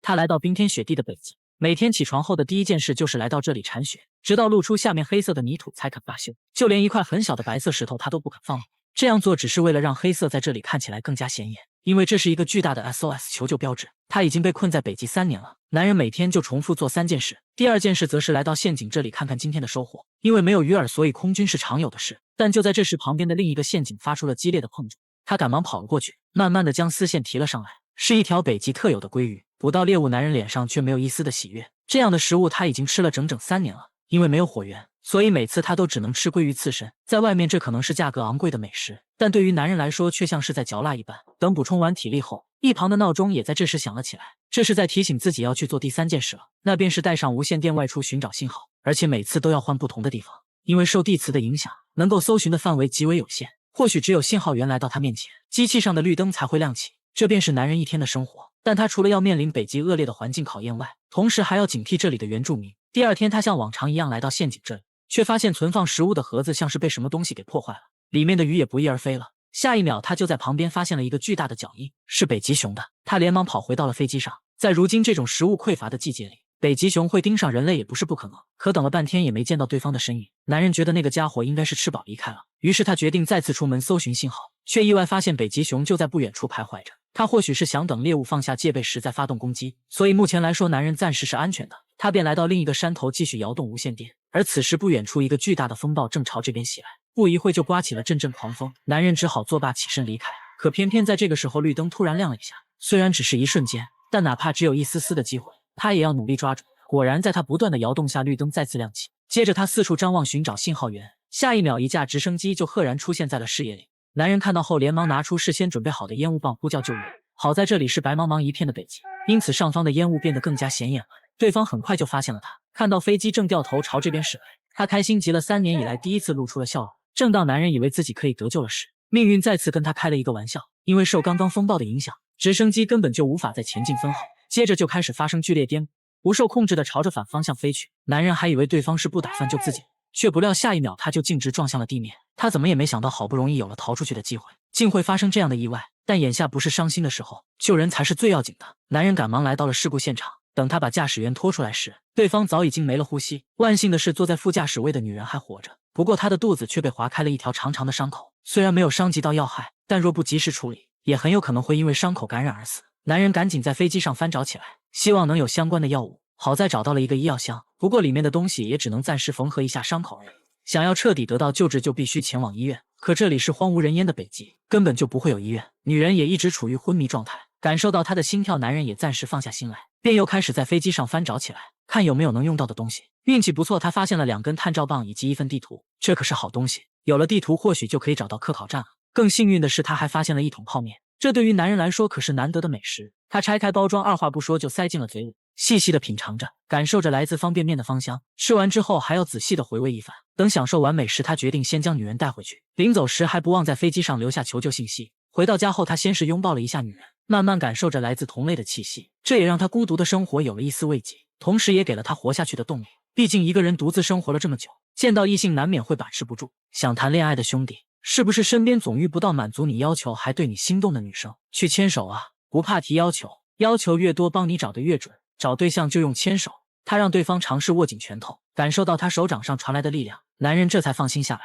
他来到冰天雪地的北极，每天起床后的第一件事就是来到这里铲雪，直到露出下面黑色的泥土才肯罢休。就连一块很小的白色石头他都不肯放过。这样做只是为了让黑色在这里看起来更加显眼，因为这是一个巨大的 SOS 求救标志。他已经被困在北极3年了。男人每天就重复做3件事。第二件事则是来到陷阱这里看看今天的收获。因为没有鱼饵，所以空军是常有的事。但就在这时，旁边的另一个陷阱发出了激烈的碰撞。他赶忙跑了过去，慢慢的将丝线提了上来，是一条北极特有的鲑鱼。捕到猎物，男人脸上却没有一丝的喜悦。这样的食物他已经吃了整整3年了。因为没有火源，所以每次他都只能吃鲑鱼刺身。在外面这可能是价格昂贵的美食，但对于男人来说却像是在嚼蜡一般。等补充完体力后，一旁的闹钟也在这时响了起来，这是在提醒自己要去做第3件事了，那便是带上无线电外出寻找信号，而且每次都要换不同的地方，因为受地磁的影响，能够搜寻的范围极为有限。或许只有信号源来到他面前，机器上的绿灯才会亮起。这便是男人一天的生活。但他除了要面临北极恶劣的环境考验外，同时还要警惕这里的原住民。第二天，他像往常一样来到陷阱这里，却发现存放食物的盒子像是被什么东西给破坏了，里面的鱼也不翼而飞了。下一秒，他就在旁边发现了一个巨大的脚印，是北极熊的。他连忙跑回到了飞机上。在如今这种食物匮乏的季节里，北极熊会盯上人类也不是不可能。可等了半天也没见到对方的身影，男人觉得那个家伙应该是吃饱离开了。于是他决定再次出门搜寻信号，却意外发现北极熊就在不远处徘徊着。他或许是想等猎物放下戒备时再发动攻击，所以目前来说男人暂时是安全的。他便来到另一个山头继续摇动无线电，而此时不远处一个巨大的风暴正朝这边袭来，不一会就刮起了阵阵狂风。男人只好作罢起身离开。可偏偏在这个时候绿灯突然亮了一下，虽然只是一瞬间，但哪怕只有一丝丝的机会，他也要努力抓住。果然在他不断的摇动下，绿灯再次亮起，接着他四处张望寻找信号源，下一秒一架直升机就赫然出现在了视野里。男人看到后连忙拿出事先准备好的烟雾棒呼叫救援。好在这里是白茫茫一片的北极，因此上方的烟雾变得更加显眼了。对方很快就发现了他，看到飞机正掉头朝这边驶来，他开心极了，3年以来第一次露出了笑容。正当男人以为自己可以得救了时，命运再次跟他开了一个玩笑。因为受刚刚风暴的影响，直升机根本就无法再前进分毫，接着就开始发生剧烈颠簸，不受控制的朝着反方向飞去。男人还以为对方是不打算救自己，却不料下一秒他就径直撞向了地面。他怎么也没想到，好不容易有了逃出去的机会，竟会发生这样的意外。但眼下不是伤心的时候，救人才是最要紧的。男人赶忙来到了事故现场，等他把驾驶员拖出来时，对方早已经没了呼吸。万幸的是，坐在副驾驶位的女人还活着，不过她的肚子却被划开了一条长长的伤口。虽然没有伤及到要害，但若不及时处理，也很有可能会因为伤口感染而死。男人赶紧在飞机上翻找起来，希望能有相关的药物。好在找到了一个医药箱，不过里面的东西也只能暂时缝合一下伤口而已。想要彻底得到救治，就必须前往医院。可这里是荒无人烟的北极，根本就不会有医院。女人也一直处于昏迷状态，感受到她的心跳，男人也暂时放下心来，便又开始在飞机上翻找起来，看有没有能用到的东西。运气不错，他发现了2根探照棒以及一份地图，这可是好东西。有了地图，或许就可以找到科考站了。更幸运的是，他还发现了一桶泡面，这对于男人来说可是难得的美食。他拆开包装，二话不说就塞进了嘴里，细细的品尝着，感受着来自方便面的芳香。吃完之后还要仔细的回味一番。等享受完美食，他决定先将女人带回去。临走时还不忘在飞机上留下求救信息。回到家后，他先是拥抱了一下女人，慢慢感受着来自同类的气息，这也让他孤独的生活有了一丝慰藉，同时也给了他活下去的动力。毕竟一个人独自生活了这么久，见到异性难免会把持不住。想谈恋爱的兄弟，是不是身边总遇不到满足你要求还对你心动的女生？去牵手啊，不怕提要求，要求越多帮你找的越准。找对象就用牵手。他让对方尝试握紧拳头，感受到他手掌上传来的力量，男人这才放心下来。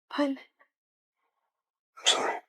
I'm sorry。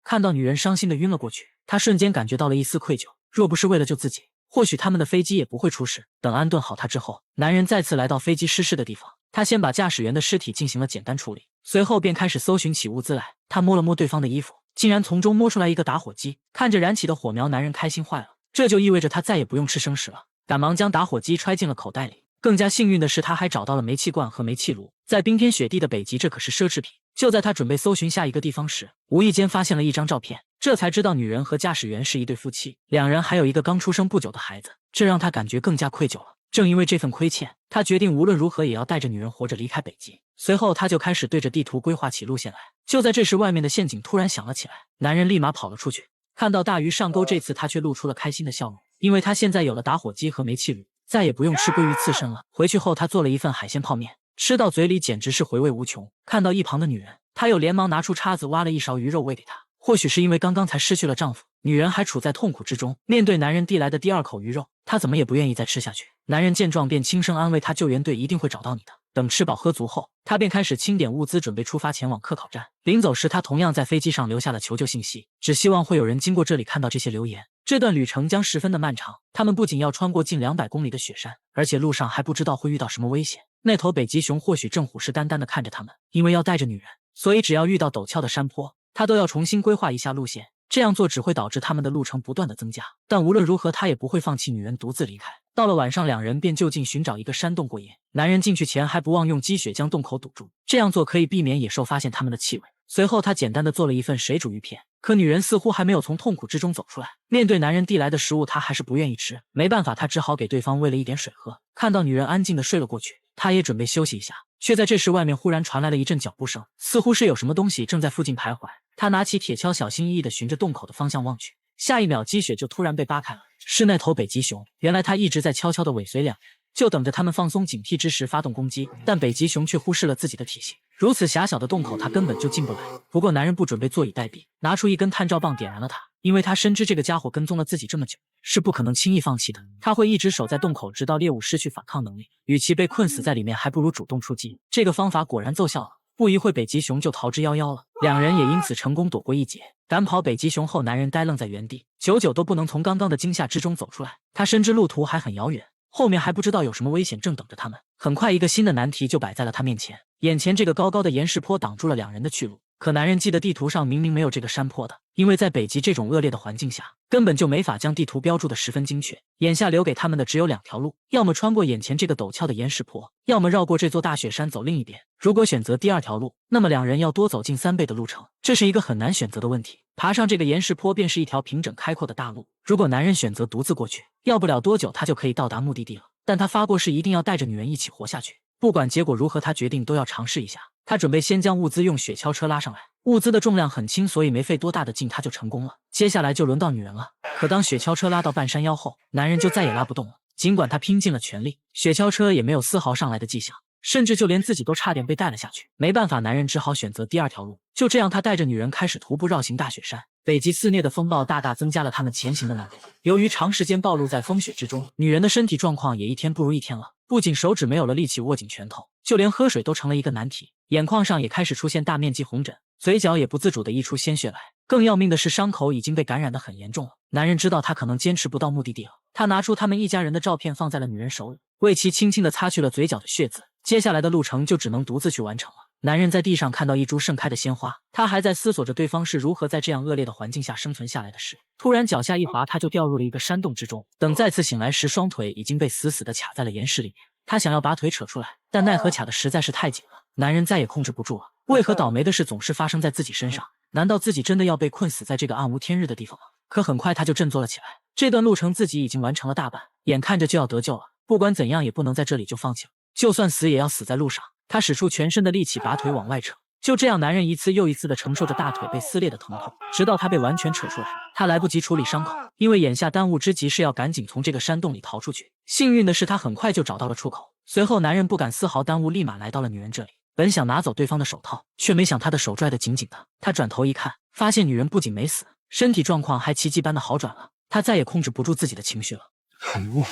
看到女人伤心的晕了过去，他瞬间感觉到了一丝愧疚。若不是为了救自己，或许他们的飞机也不会出事。等安顿好他之后，男人再次来到飞机失事的地方。他先把驾驶员的尸体进行了简单处理，随后便开始搜寻起物资来。他摸了摸对方的衣服，竟然从中摸出来一个打火机。看着燃起的火苗，男人开心坏了，这就意味着他再也不用吃生食了。赶忙将打火机揣进了口袋里。更加幸运的是，他还找到了煤气罐和煤气炉。在冰天雪地的北极，这可是奢侈品。就在他准备搜寻下一个地方时，无意间发现了一张照片，这才知道女人和驾驶员是一对夫妻，2人还有一个刚出生不久的孩子，这让他感觉更加愧疚了。正因为这份亏欠，他决定无论如何也要带着女人活着离开北极。随后他就开始对着地图规划起路线来。就在这时，外面的陷阱突然响了起来，男人立马跑了出去。看到大鱼上钩，这次他却露出了开心的笑容，因为他现在有了打火机和煤气炉，再也不用吃鲑鱼刺身了。回去后，他做了一份海鲜泡面，吃到嘴里简直是回味无穷。看到一旁的女人，他又连忙拿出叉子挖了一勺鱼肉喂给她。或许是因为刚刚才失去了丈夫，女人还处在痛苦之中，面对男人递来的第二口鱼肉，她怎么也不愿意再吃下去。男人见状便轻声安慰她，救援队一定会找到你的。等吃饱喝足后，他便开始清点物资，准备出发前往科考站。临走时，他同样在飞机上留下了求救信息，只希望会有人经过这里看到这些留言。这段旅程将十分的漫长，他们不仅要穿过近200公里的雪山，而且路上还不知道会遇到什么危险。那头北极熊或许正虎视眈眈地看着他们，因为要带着女人，所以只要遇到陡峭的山坡，他都要重新规划一下路线。这样做只会导致他们的路程不断的增加，但无论如何，他也不会放弃女人独自离开。到了晚上，两人便就近寻找一个山洞过夜。男人进去前还不忘用积雪将洞口堵住，这样做可以避免野兽发现他们的气味。随后他简单的做了一份水煮鱼片，可女人似乎还没有从痛苦之中走出来。面对男人递来的食物，她还是不愿意吃。没办法，他只好给对方喂了一点水喝。看到女人安静的睡了过去，他也准备休息一下，却在这时外面忽然传来了一阵脚步声，似乎是有什么东西正在附近徘徊。他拿起铁锹，小心翼翼地循着洞口的方向望去，下一秒积雪就突然被扒开了，是那头北极熊。原来他一直在悄悄地尾随两人，就等着他们放松警惕之时发动攻击，但北极熊却忽视了自己的体型，如此狭小的洞口他根本就进不来。不过男人不准备坐以待毙，拿出一根探照棒点燃了它，因为他深知这个家伙跟踪了自己这么久，是不可能轻易放弃的。他会一直守在洞口，直到猎物失去反抗能力。与其被困死在里面，还不如主动出击。这个方法果然奏效了，不一会北极熊就逃之夭夭了，两人也因此成功躲过一劫。赶跑北极熊后，男人呆愣在原地，久久都不能从刚刚的惊吓之中走出来。他深知路途还很遥远，后面还不知道有什么危险正等着他们。很快，一个新的难题就摆在了他面前。眼前这个高高的岩石坡挡住了两人的去路，可男人记得地图上明明没有这个山坡的，因为在北极这种恶劣的环境下，根本就没法将地图标注的十分精确。眼下留给他们的只有2条路，要么穿过眼前这个陡峭的岩石坡，要么绕过这座大雪山走另一边。如果选择第2条路，那么两人要多走近3倍的路程，这是一个很难选择的问题。爬上这个岩石坡便是一条平整开阔的大路，如果男人选择独自过去，要不了多久他就可以到达目的地了。但他发过誓一定要带着女人一起活下去，不管结果如何，他决定都要尝试一下。他准备先将物资用雪橇车拉上来，物资的重量很轻，所以没费多大的劲他就成功了。接下来就轮到女人了。可当雪橇车拉到半山腰后，男人就再也拉不动了。尽管他拼尽了全力，雪橇车也没有丝毫上来的迹象，甚至就连自己都差点被带了下去。没办法，男人只好选择第2条路。就这样，他带着女人开始徒步绕行大雪山。北极肆虐的风暴大大增加了他们前行的难度。由于长时间暴露在风雪之中，女人的身体状况也一天不如一天了。不仅手指没有了力气握紧拳头，就连喝水都成了一个难题。眼眶上也开始出现大面积红疹，嘴角也不自主地溢出鲜血来。更要命的是，伤口已经被感染得很严重了。男人知道他可能坚持不到目的地了，他拿出他们一家人的照片放在了女人手里，为其轻轻地擦去了嘴角的血渍。接下来的路程就只能独自去完成了。男人在地上看到一株盛开的鲜花，他还在思索着对方是如何在这样恶劣的环境下生存下来的事。突然脚下一滑，他就掉入了一个山洞之中。等再次醒来时，双腿已经被死死地卡在了岩石里面。他想要把腿扯出来，但奈何卡的实在是太紧了，男人再也控制不住了。为何倒霉的事总是发生在自己身上？难道自己真的要被困死在这个暗无天日的地方吗？可很快他就振作了起来，这段路程自己已经完成了大半，眼看着就要得救了，不管怎样也不能在这里就放弃了，就算死也要死在路上。他使出全身的力气把腿往外扯，就这样男人一次又一次地承受着大腿被撕裂的疼痛，直到他被完全扯出来。他来不及处理伤口，因为眼下当务之急是要赶紧从这个山洞里逃出去。幸运的是他很快就找到了出口，随后男人不敢丝毫耽误，立马来到了女人这里。本想拿走对方的手套，却没想他的手拽得紧紧的。他转头一看，发现女人不仅没死，身体状况还奇迹般的好转了。他再也控制不住自己的情绪了。I'm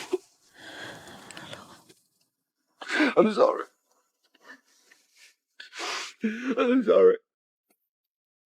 sorry. I'm sorry.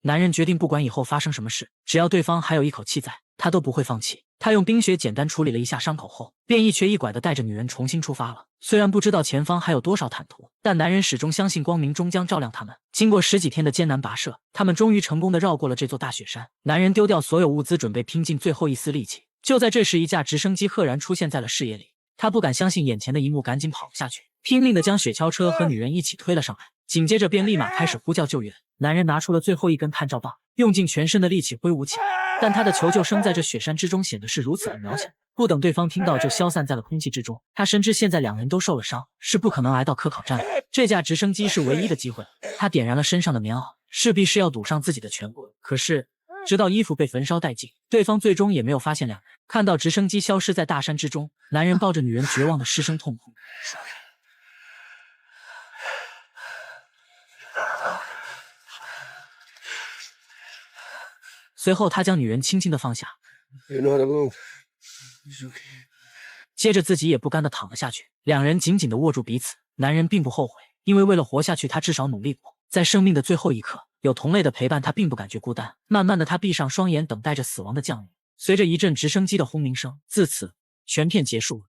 男人决定不管以后发生什么事，只要对方还有一口气在，他都不会放弃。他用冰雪简单处理了一下伤口后，便一瘸一拐地带着女人重新出发了。虽然不知道前方还有多少坦途，但男人始终相信光明终将照亮他们。经过10几天的艰难跋涉，他们终于成功地绕过了这座大雪山。男人丢掉所有物资，准备拼尽最后一丝力气。就在这时，一架直升机赫然出现在了视野里。他不敢相信眼前的一幕，赶紧跑了下去，拼命地将雪橇车和女人一起推了上来。紧接着便立马开始呼叫救援。男人拿出了最后一根探照棒，用尽全身的力气挥舞起来，但他的求救声在这雪山之中显得是如此的渺小，不等对方听到就消散在了空气之中。他深知现在两人都受了伤，是不可能来到科考站的，这架直升机是唯一的机会。他点燃了身上的棉袄，势必是要赌上自己的全部。可是直到衣服被焚烧殆尽，对方最终也没有发现两人。看到直升机消失在大山之中，男人抱着女人绝望的失声痛哭。随后，他将女人轻轻地放下， You're not alone. It's okay. 接着自己也不甘地躺了下去。两人紧紧地握住彼此。男人并不后悔，因为为了活下去，他至少努力过。在生命的最后一刻，有同类的陪伴，他并不感觉孤单。慢慢的，他闭上双眼，等待着死亡的降临。随着一阵直升机的轰鸣声，自此全片结束了。